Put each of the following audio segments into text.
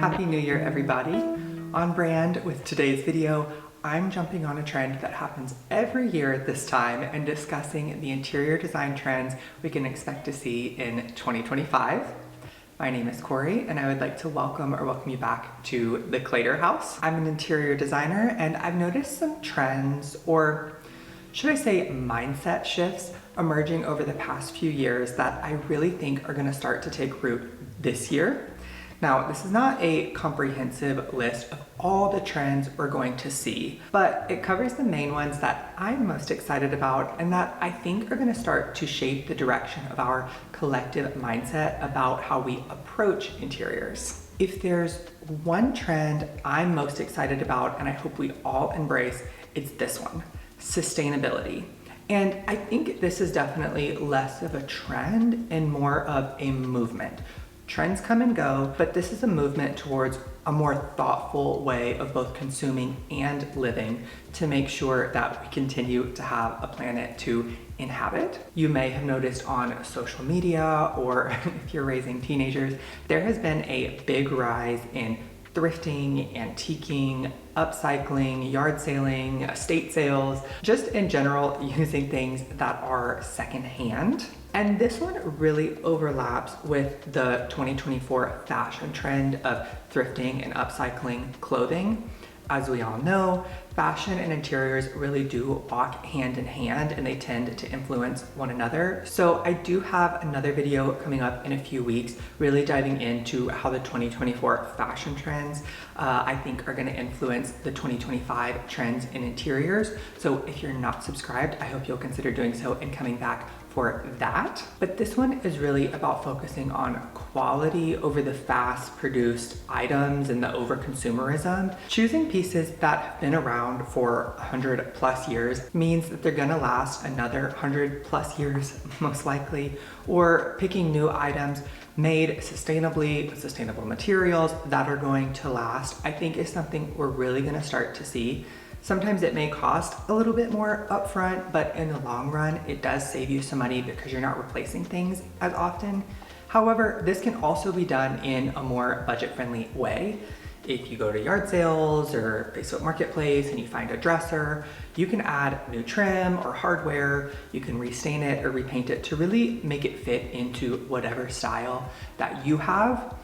Happy New Year, everybody. On brand with today's video, I'm jumping on a trend that happens every year at this time and discussing the interior design trends we can expect to see in 2025. My name is Corey, and I would like to welcome you back to the Claytor house. I'm an interior designer, and I've noticed some trends, or should I say mindset shifts, emerging over the past few years that I really think are going to start to take root this year. Now, this is not a comprehensive list of all the trends we're going to see, but it covers the main ones that I'm most excited about and that I think are going to start to shape the direction of our collective mindset about how we approach interiors. If there's one trend I'm most excited about and I hope we all embrace, it's this one: sustainability. And I think this is definitely less of a trend and more of a movement. Trends come and go, but this is a movement towards a more thoughtful way of both consuming and living to make sure that we continue to have a planet to inhabit. You may have noticed on social media, or if you're raising teenagers, there has been a big rise in thrifting, antiquing, upcycling, yard sailing, estate sales, just in general using things that are secondhand. And this one really overlaps with the 2024 fashion trend of thrifting and upcycling clothing. As we all know, fashion and interiors really do walk hand in hand, and they tend to influence one another. So I do have another video coming up in a few weeks, really diving into how the 2024 fashion trends I think are going to influence the 2025 trends in interiors. So if you're not subscribed, I hope you'll consider doing so and coming back for that. But this one is really about focusing on quality over the fast produced items and the over consumerism. Choosing pieces that have been around for 100 plus years means that they're gonna last another 100 plus years, most likely, or picking new items made sustainably with sustainable materials that are going to last, I think is something we're really gonna start to see. Sometimes it may cost a little bit more upfront, but in the long run, it does save you some money because you're not replacing things as often. However, this can also be done in a more budget-friendly way. If you go to yard sales or Facebook Marketplace and you find a dresser, you can add new trim or hardware, you can restain it or repaint it to really make it fit into whatever style that you have.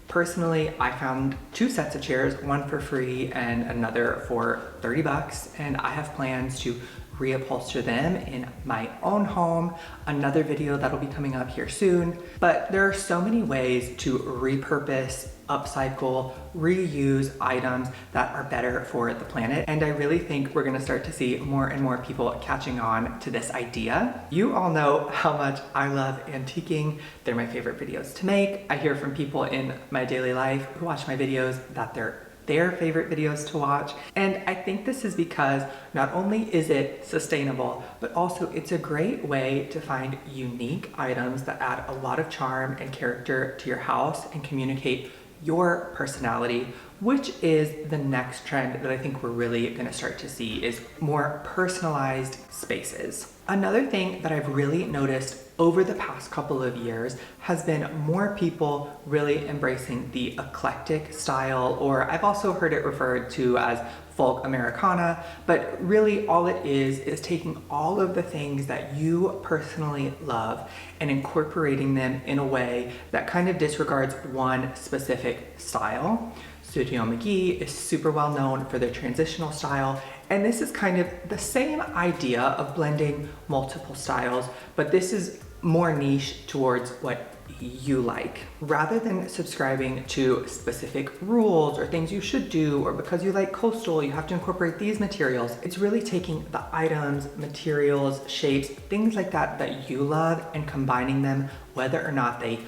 Personally, I found 2 sets of chairs, one for free and another for 30 bucks, and I have plans to reupholster them in my own home. Another video that'll be coming up here soon. But there are so many ways to repurpose, upcycle, reuse items that are better for the planet. And I really think we're gonna start to see more and more people catching on to this idea. You all know how much I love antiquing. They're my favorite videos to make. I hear from people in my daily life who watch my videos that they're their favorite videos to watch. And I think this is because not only is it sustainable, but also it's a great way to find unique items that add a lot of charm and character to your house and communicate your personality, which is the next trend that I think we're really gonna start to see, is more personalized spaces. Another thing that I've really noticed over the past couple of years has been more people really embracing the eclectic style, or I've also heard it referred to as folk Americana, but really all it is taking all of the things that you personally love and incorporating them in a way that kind of disregards one specific style. Studio McGee is super well known for their transitional style, and this is kind of the same idea of blending multiple styles, but this is more niche towards what you like. Rather than subscribing to specific rules or things you should do, or because you like coastal, you have to incorporate these materials, it's really taking the items, materials, shapes, things like that that you love and combining them, whether or not they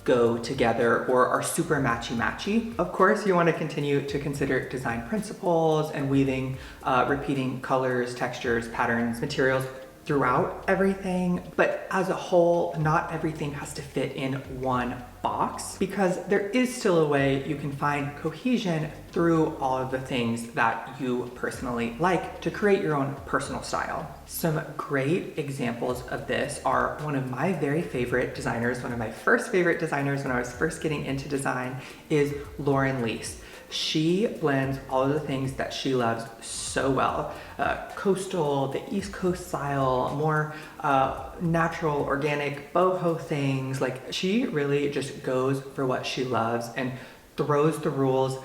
go together or are super matchy-matchy. Of course, you want to continue to consider design principles and weaving, repeating colors, textures, patterns, materials throughout everything, but as a whole, not everything has to fit in one box, because there is still a way you can find cohesion through all of the things that you personally like to create your own personal style. Some great examples of this are one of my very favorite designers, one of my first favorite designers when I was first getting into design, is Lauren Lease. She blends all of the things that she loves so well. Coastal, the East Coast style, more natural, organic, boho things. Like, she really just goes for what she loves and throws the rules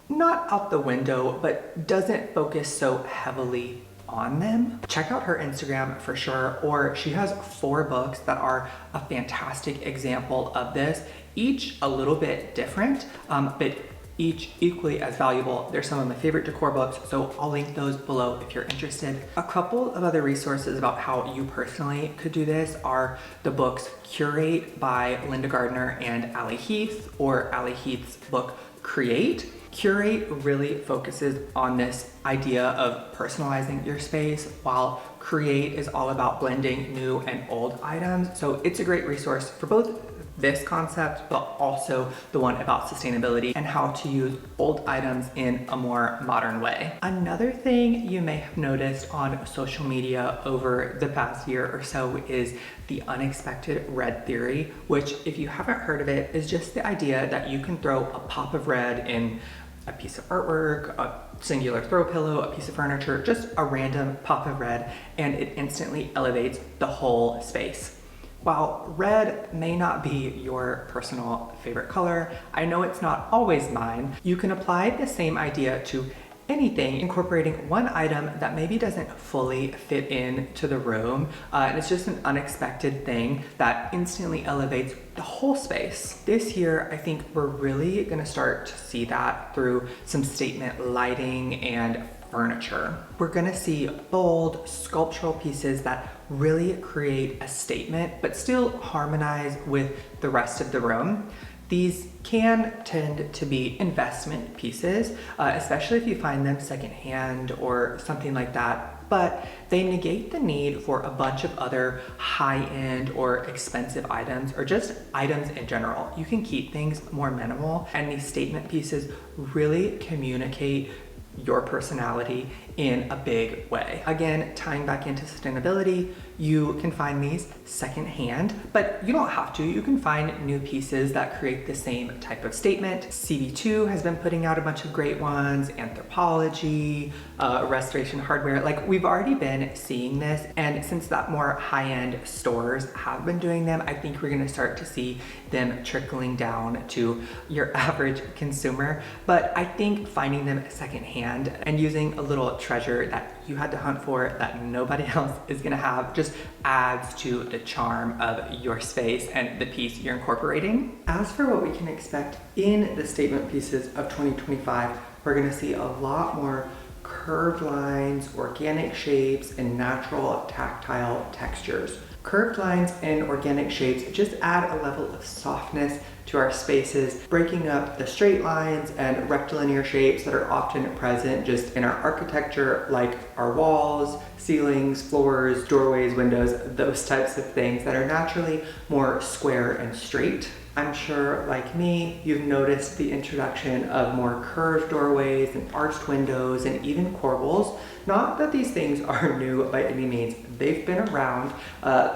not out the window, but doesn't focus so heavily on them. Check out her Instagram for sure, or she has 4 books that are a fantastic example of this, each a little bit different, but each equally as valuable. They're some of my favorite decor books, so I'll link those below if you're interested. A couple of other resources about how you personally could do this are the books Curate by Linda Gardner and Allie Heath, or Allie Heath's book Create. Curate really focuses on this idea of personalizing your space, while Create is all about blending new and old items. So it's a great resource for both this concept, but also the one about sustainability and how to use old items in a more modern way. Another thing you may have noticed on social media over the past year or so is the unexpected red theory, which, if you haven't heard of it, is just the idea that you can throw a pop of red in a piece of artwork, a singular throw pillow, a piece of furniture, just a random pop of red, and it instantly elevates the whole space. While red may not be your personal favorite color, I know it's not always mine, you can apply the same idea to anything, incorporating one item that maybe doesn't fully fit into the room, and it's just an unexpected thing that instantly elevates the whole space. This year, I think we're really gonna start to see that through some statement lighting and furniture. We're gonna see bold sculptural pieces that really create a statement, but still harmonize with the rest of the room. These can tend to be investment pieces, especially if you find them secondhand or something like that, but they negate the need for a bunch of other high-end or expensive items, or just items in general. You can keep things more minimal, and these statement pieces really communicate your personality in a big way. Again, tying back into sustainability, you can find these secondhand, but you don't have to. You can find new pieces that create the same type of statement. CB2 has been putting out a bunch of great ones, Anthropology, Restoration Hardware. Like, we've already been seeing this, and since that more high-end stores have been doing them, I think we're gonna start to see them trickling down to your average consumer. But I think finding them secondhand and using a little treasure that you had to hunt for that nobody else is gonna have just adds to the charm of your space and the piece you're incorporating. As for what we can expect in the statement pieces of 2025, we're gonna see a lot more curved lines, organic shapes, and natural tactile textures. Curved lines and organic shapes just add a level of softness to our spaces, breaking up the straight lines and rectilinear shapes that are often present just in our architecture, like our walls, ceilings, floors, doorways, windows, those types of things that are naturally more square and straight. I'm sure, like me, you've noticed the introduction of more curved doorways and arched windows and even corbels. Not that these things are new by any means. They've been around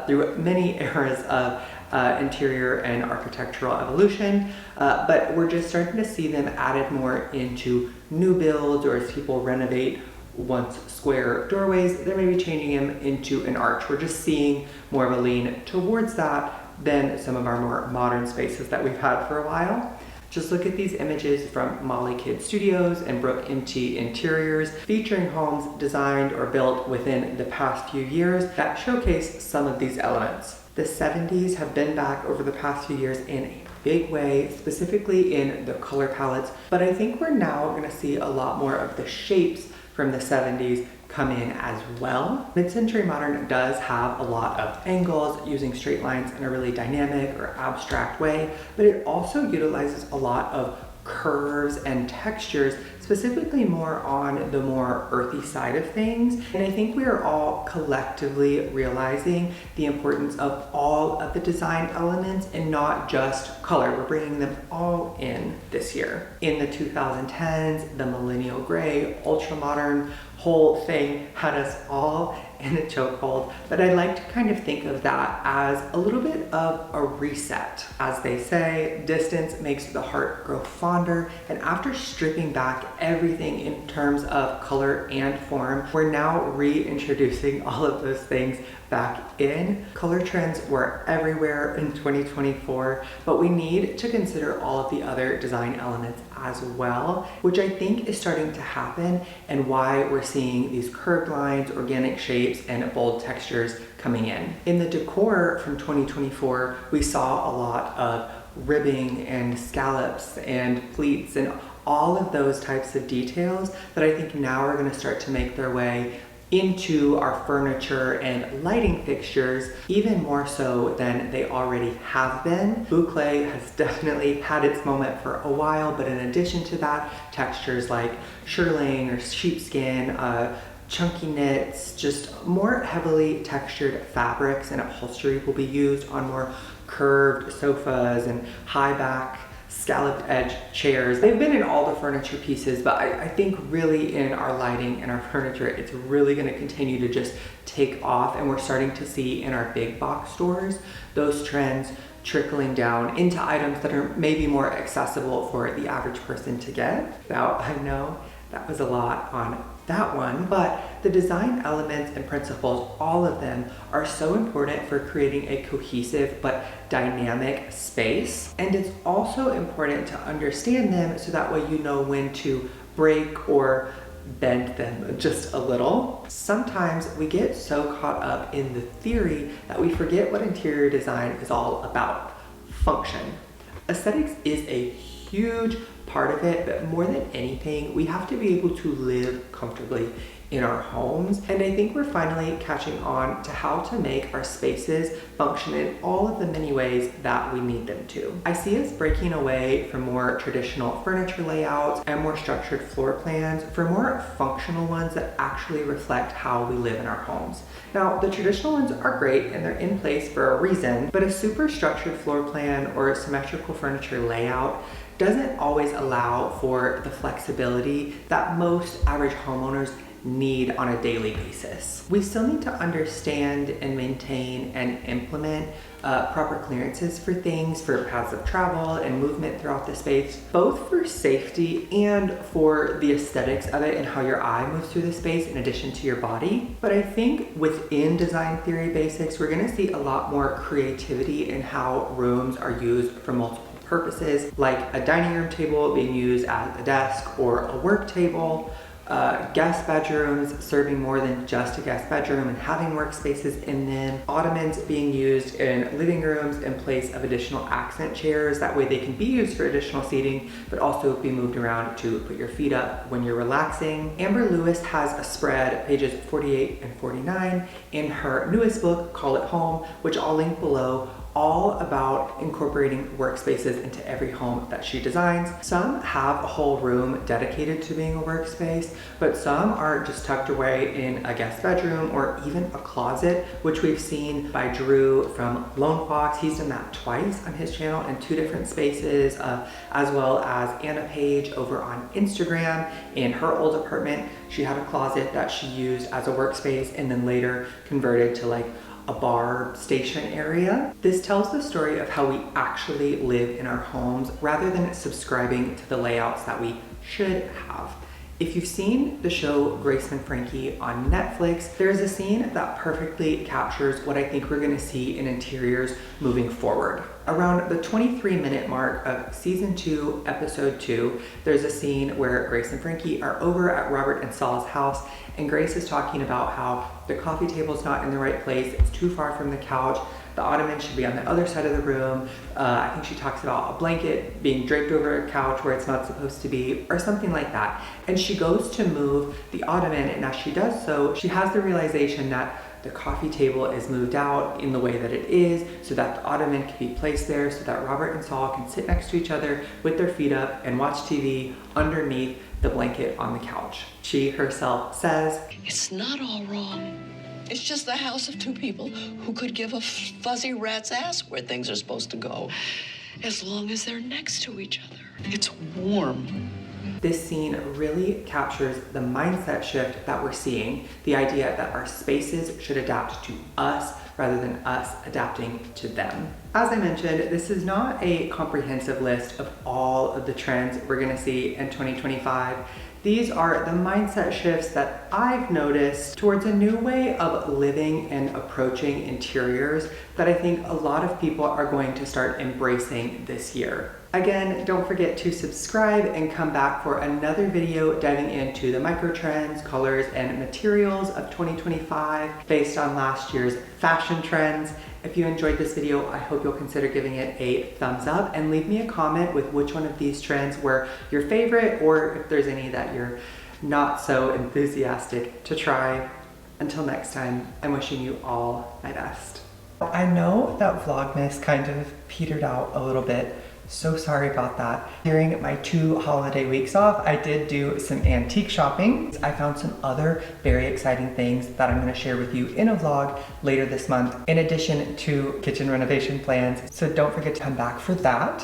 through many eras of interior and architectural evolution, but we're just starting to see them added more into new builds, or as people renovate once square doorways, they're maybe changing them into an arch. We're just seeing more of a lean towards that than some of our more modern spaces that we've had for a while. Just look at these images from Molly Kidd Studios and Brooke MT Interiors, featuring homes designed or built within the past few years that showcase some of these elements. The 70s have been back over the past few years in a big way, specifically in the color palettes, but I think we're now going to see a lot more of the shapes from the 70s come in as well. Mid-century modern does have a lot of angles, using straight lines in a really dynamic or abstract way, but it also utilizes a lot of curves and textures, specifically more on the more earthy side of things. And I think we are all collectively realizing the importance of all of the design elements and not just color. We're bringing them all in this year. In the 2010s, the millennial gray, ultra modern whole thing had us all in a chokehold, but I like to kind of think of that as a little bit of a reset. As they say, distance makes the heart grow fonder, and after stripping back everything in terms of color and form, we're now reintroducing all of those things back in. Color trends were everywhere in 2024, but we need to consider all of the other design elements as well, which I think is starting to happen and why we're seeing these curved lines, organic shapes, and bold textures coming in. In the decor from 2024, we saw a lot of ribbing and scallops and pleats and all of those types of details that I think now are going to start to make their way into our furniture and lighting fixtures, even more so than they already have been. Boucle has definitely had its moment for a while, but in addition to that, textures like shearling or sheepskin, chunky knits, just more heavily textured fabrics and upholstery will be used on more curved sofas and high back scalloped edge chairs. They've been in all the furniture pieces, but I think really in our lighting and our furniture, it's really going to continue to just take off, and we're starting to see in our big box stores those trends trickling down into items that are maybe more accessible for the average person to get. Now, I know that was a lot on that one, but the design elements and principles, all of them are so important for creating a cohesive but dynamic space. And it's also important to understand them so that way you know when to break or bend them just a little. Sometimes we get so caught up in the theory that we forget what interior design is all about: function. Aesthetics is a huge part of it, but more than anything, we have to be able to live comfortably in our homes. And I think we're finally catching on to how to make our spaces function in all of the many ways that we need them to. I see us breaking away from more traditional furniture layouts and more structured floor plans for more functional ones that actually reflect how we live in our homes. Now, the traditional ones are great and they're in place for a reason, but a super structured floor plan or a symmetrical furniture layout doesn't always allow for the flexibility that most average homeowners need on a daily basis. We still need to understand and maintain and implement proper clearances for things, for paths of travel and movement throughout the space, both for safety and for the aesthetics of it and how your eye moves through the space in addition to your body. But I think within design theory basics, we're gonna see a lot more creativity in how rooms are used for multiple purposes, like a dining room table being used as a desk or a work table, guest bedrooms serving more than just a guest bedroom and having workspaces in them, ottomans being used in living rooms in place of additional accent chairs. That way they can be used for additional seating, but also be moved around to put your feet up when you're relaxing. Amber Lewis has a spread, pages 48 and 49, in her newest book, Call It Home, which I'll link below, all about incorporating workspaces into every home that she designs. Some have a whole room dedicated to being a workspace, but some are just tucked away in a guest bedroom or even a closet, which we've seen by Drew from Lone Fox. He's done that twice on his channel in 2 different spaces, as well as Anna Page over on Instagram. In her old apartment, she had a closet that she used as a workspace and then later converted to like a bar station area. This tells the story of how we actually live in our homes rather than subscribing to the layouts that we should have. If you've seen the show Grace and Frankie on Netflix, there's a scene that perfectly captures what I think we're gonna see in interiors moving forward. Around the 23-minute mark of season 2, episode 2, there's a scene where Grace and Frankie are over at Robert and Saul's house, and Grace is talking about how the coffee table's not in the right place, it's too far from the couch, the ottoman should be on the other side of the room. I think she talks about a blanket being draped over a couch where it's not supposed to be, or something like that. And she goes to move the ottoman, and as she does so, she has the realization that the coffee table is moved out in the way that it is so that the ottoman can be placed there so that Robert and Saul can sit next to each other with their feet up and watch TV underneath the blanket on the couch. She herself says, "It's not all wrong. It's just the house of two people who could give a fuzzy rat's ass where things are supposed to go, as long as they're next to each other. It's warm." This scene really captures the mindset shift that we're seeing, the idea that our spaces should adapt to us rather than us adapting to them. As I mentioned, this is not a comprehensive list of all of the trends we're gonna see in 2025. These are the mindset shifts that I've noticed towards a new way of living and approaching interiors that I think a lot of people are going to start embracing this year. Again, don't forget to subscribe and come back for another video diving into the micro trends, colors, and materials of 2025 based on last year's fashion trends. If you enjoyed this video, I hope you'll consider giving it a thumbs up and leave me a comment with which one of these trends were your favorite or if there's any that you're not so enthusiastic to try. Until next time, I'm wishing you all my best. I know that Vlogmas kind of petered out a little bit. So sorry about that. During my 2 holiday weeks off, I did do some antique shopping. I found some other very exciting things that I'm gonna share with you in a vlog later this month, in addition to kitchen renovation plans. So don't forget to come back for that.